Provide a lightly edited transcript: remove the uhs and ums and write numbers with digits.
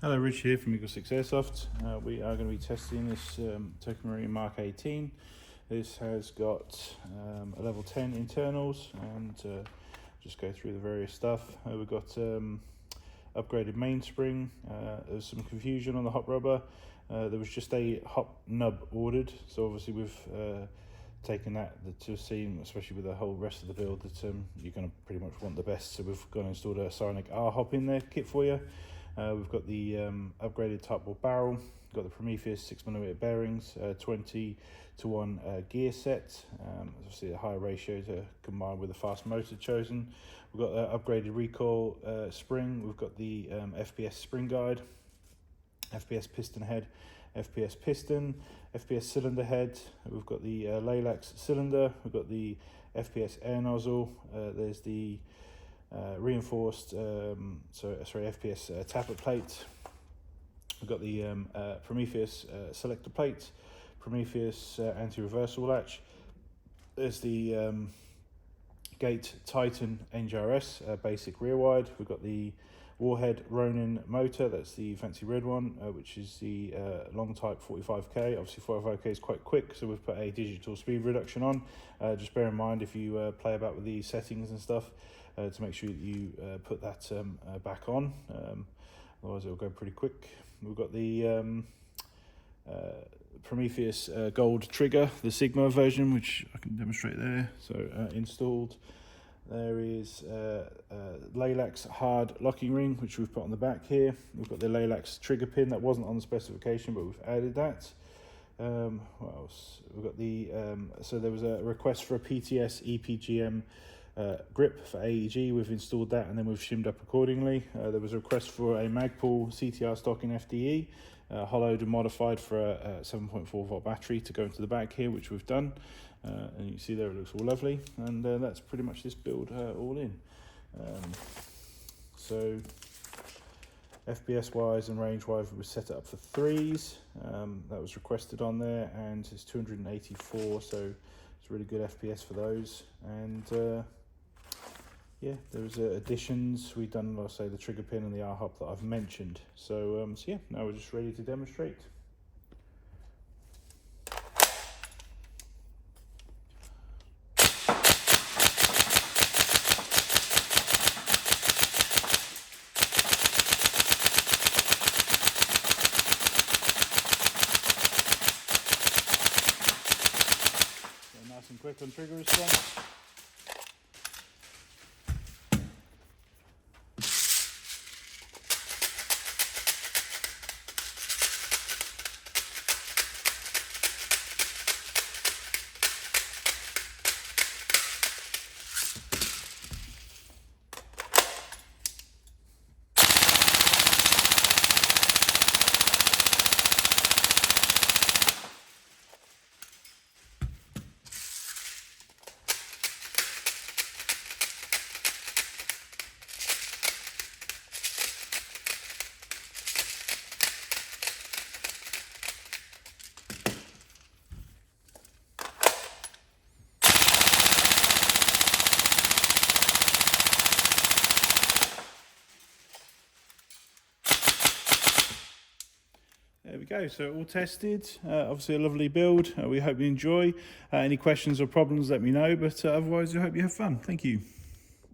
Hello, Rich here from Eagle6 Airsoft. We are going to be testing this TM MK18. This has got a level 10 internals, and just go through the various stuff. We've got upgraded mainspring. There's some confusion on the hop rubber. There was just a hop nub ordered, so obviously we've taken that to see, especially with the whole rest of the build, that you're going to pretty much want the best. So we've gone and installed a Psionic R HOP in there kit for you. We've got the upgraded type board barrel, got the Prometheus 6mm bearings, 20:1 gear set, obviously a higher ratio to combine with the fast motor chosen. We've got the upgraded recoil spring, we've got the FPS spring guide, FPS piston head, FPS piston, FPS cylinder head, we've got the Laylax cylinder, we've got the FPS Air Nozzle, there's the reinforced FPS tappet plate. We've got the Prometheus Selector plate, Prometheus anti-reversal latch. There's the Gate Titan NGRS basic rear wide. We've got the Warhead Ronin motor, that's the fancy red one, which is the long type 45k. Obviously 45k is quite quick, so we've put a digital speed reduction on. Just bear in mind if you play about with these settings and stuff, to make sure that you put that back on, otherwise it'll go pretty quick. We've got the Prometheus gold trigger, the Sigma version, which I can demonstrate there, so installed. There is Laylax hard locking ring, which we've put on the back here. We've got the Laylax trigger pin that wasn't on the specification, but we've added that. What else? We've got the so there was a request for a PTS EPGM grip for AEG. We've installed that and then we've shimmed up accordingly. There was a request for a Magpul CTR Stock in FDE, hollowed and modified for a 7.4 volt battery to go into the back here, which we've done. And you can see there it looks all lovely, and that's pretty much this build all in. So FPS wise and range wise, we set it up for 3s. That was requested on there, and it's 284, so it's really good FPS for those. And yeah, there's additions. We've done, like I say, the trigger pin and the R HOP that I've mentioned. So, so yeah, now we're just ready to demonstrate. So nice and quick on trigger response. There we go, so all tested, obviously a lovely build. We hope you enjoy. Any questions or problems, let me know, but otherwise I hope you have fun. Thank you.